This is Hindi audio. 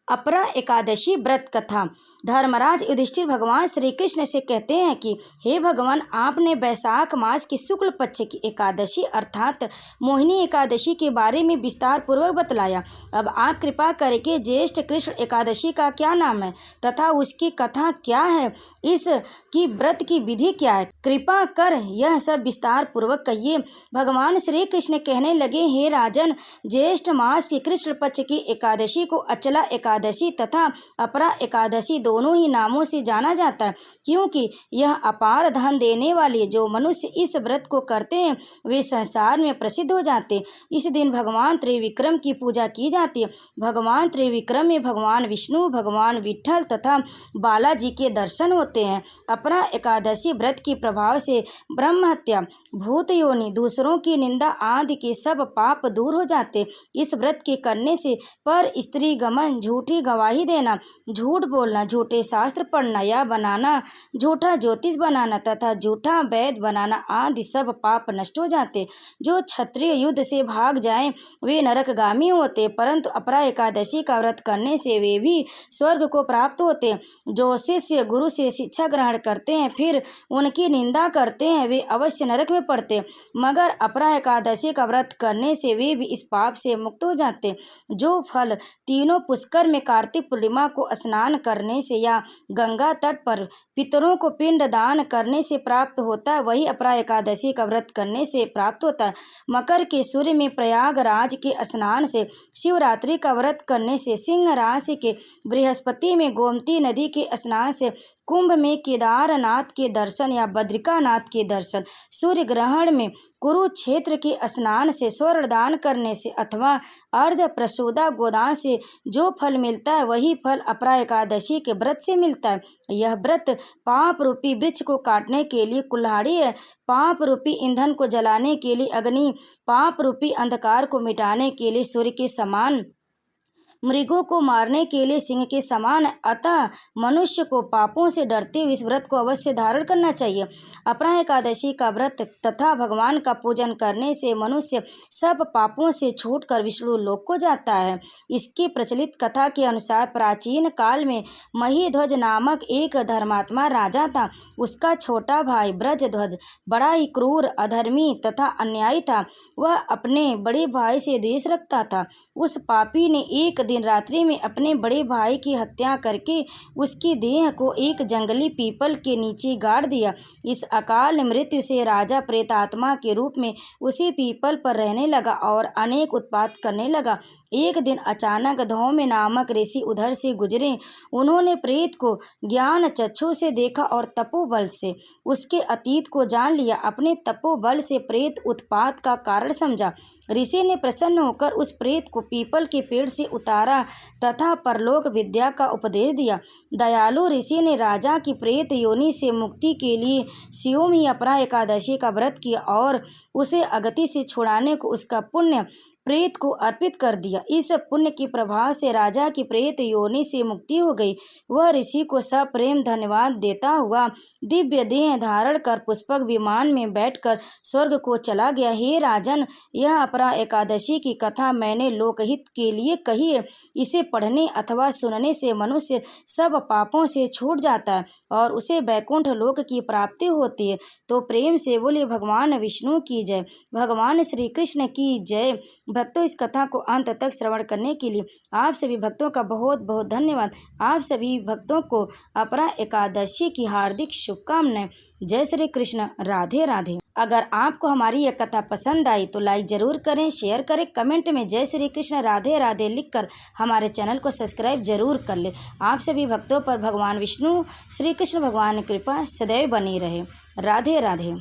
अपरा एकादशी व्रत कथा। धर्मराज युधिष्ठिर भगवान श्री कृष्ण से कहते हैं कि हे भगवान, आपने वैशाख मास की शुक्ल पक्ष की एकादशी अर्थात मोहिनी एकादशी के बारे में विस्तार पूर्वक बतलाया। अब आप कृपा करके ज्येष्ठ कृष्ण एकादशी का क्या नाम है तथा उसकी कथा क्या है, इसकी व्रत की विधि क्या है, कृपा कर यह सब विस्तार पूर्वक कहिए। भगवान श्री कृष्ण कहने लगे, हे राजन, ज्येष्ठ मास की कृष्ण पक्ष की एकादशी को अचला एकादशी तथा अपरा एकादशी दोनों ही नामों से जाना जाता है, क्योंकि यह अपार धन देने वाली जो मनुष्य इस व्रत को करते हैं वे संसार में प्रसिद्ध हो जाते हैं। इस दिन भगवान त्रिविक्रम की पूजा की जाती है। भगवान त्रिविक्रम में भगवान विष्णु, भगवान विट्ठल तथा बालाजी के दर्शन होते हैं। अपरा एकादशी व्रत के प्रभाव से ब्रह्म हत्या, भूत योनि, दूसरों की निंदा आदि के सब पाप दूर हो जाते। इस व्रत के करने से पर स्त्री गमन, झूठी गवाही देना, झूठ बोलना, झूठे शास्त्र पढ़ना या बनाना, झूठा ज्योतिष बनाना तथा झूठा वैद बनाना आदि सब पाप नष्ट हो जाते। जो क्षत्रिय युद्ध से भाग जाएं वे नरकगामी होते, परंतु अपरा एकादशी का व्रत करने से वे भी स्वर्ग को प्राप्त होते। जो शिष्य गुरु से शिक्षा ग्रहण करते हैं फिर उनकी निंदा करते हैं वे अवश्य नरक में पड़ते, मगर अपरा एकादशी का व्रत करने से वे भी इस पाप से मुक्त हो जाते। जो फल तीनों पुष्कर में कार्तिक पूर्णिमा को स्नान करने से या गंगा तट पर पितरों को पिंड दान करने से प्राप्त होता है, वही अपरा एकादशी का व्रत करने से प्राप्त होता है। मकर के सूर्य में प्रयागराज के स्नान से, शिवरात्रि का व्रत करने से, सिंह राशि के बृहस्पति में गोमती नदी के स्नान से, कुंभ में केदारनाथ के दर्शन या बद्रिकानाथ के दर्शन, सूर्य ग्रहण में कुरुक्षेत्र के स्नान से, स्वर्ण दान करने से अथवा अर्ध प्रसूदा गोदान से जो फल मिलता है वही फल अपरा एकादशी के व्रत से मिलता है। यह व्रत पाप रूपी वृक्ष को काटने के लिए कुल्हाड़ी है, पाप रूपी ईंधन को जलाने के लिए अग्नि, पाप रूपी अंधकार को मिटाने के लिए सूर्य के समान, मृगों को मारने के लिए सिंह के समान। अतः मनुष्य को पापों से डरते हुए इस व्रत को अवश्य धारण करना चाहिए। अपरा एकादशी का व्रत तथा भगवान का पूजन करने से मनुष्य सब पापों से छूटकर विष्णु लोक को जाता है। इसकी प्रचलित कथा के अनुसार प्राचीन काल में महीध्वज नामक एक धर्मात्मा राजा था। उसका छोटा भाई ब्रजध्वज बड़ा ही क्रूर, अधर्मी तथा अन्यायी था। वह अपने बड़े भाई से द्वेष रखता था। उस पापी ने एक दिन रात्रि में अपने बड़े भाई की हत्या करके उसकी देह को एक जंगली पीपल के नीचे गाड़ दिया। इस अकाल मृत्यु से राजा प्रेतात्मा के रूप में उसी पीपल पर रहने लगा और अनेक उत्पात करने लगा। एक दिन अचानक धौम्य नामक ऋषि उधर से गुजरे। उन्होंने प्रेत को ज्ञान चक्षु से देखा और तपोबल से उसके अतीत को जान लिया। अपने तपोबल से प्रेत उत्पात का कारण समझा। ऋषि ने प्रसन्न होकर उस प्रेत को पीपल के पेड़ से उतारा तथा परलोक विद्या का उपदेश दिया। दयालु ऋषि ने राजा की प्रेत योनि से मुक्ति के लिए स्वयं ही अपरा एकादशी का व्रत किया और उसे अगति से छुड़ाने को उसका पुण्य प्रेत को अर्पित कर दिया। इस पुण्य के प्रभाव से राजा की प्रेत योनि से मुक्ति हो गई। वह ऋषि को सप्रेम धन्यवाद देता हुआ दिव्य देह धारण कर पुष्पक विमान में बैठकर स्वर्ग को चला गया। हे राजन, यह अपरा एकादशी की कथा मैंने लोकहित के लिए कही है। इसे पढ़ने अथवा सुनने से मनुष्य सब पापों से छूट जाता है और उसे वैकुंठ लोक की प्राप्ति होती है। तो प्रेम से बोलिए भगवान विष्णु की जय, भगवान श्री कृष्ण की जय। भक्तों, इस कथा को अंत तक श्रवण करने के लिए आप सभी भक्तों का बहुत बहुत धन्यवाद। आप सभी भक्तों को अपरा एकादशी की हार्दिक शुभकामनाएं। जय श्री कृष्ण, राधे राधे। अगर आपको हमारी यह कथा पसंद आई तो लाइक जरूर करें, शेयर करें, कमेंट में जय श्री कृष्ण राधे राधे लिखकर हमारे चैनल को सब्सक्राइब जरूर कर ले। आप सभी भक्तों पर भगवान विष्णु श्री कृष्ण भगवान की कृपा सदैव बनी रहे। राधे राधे।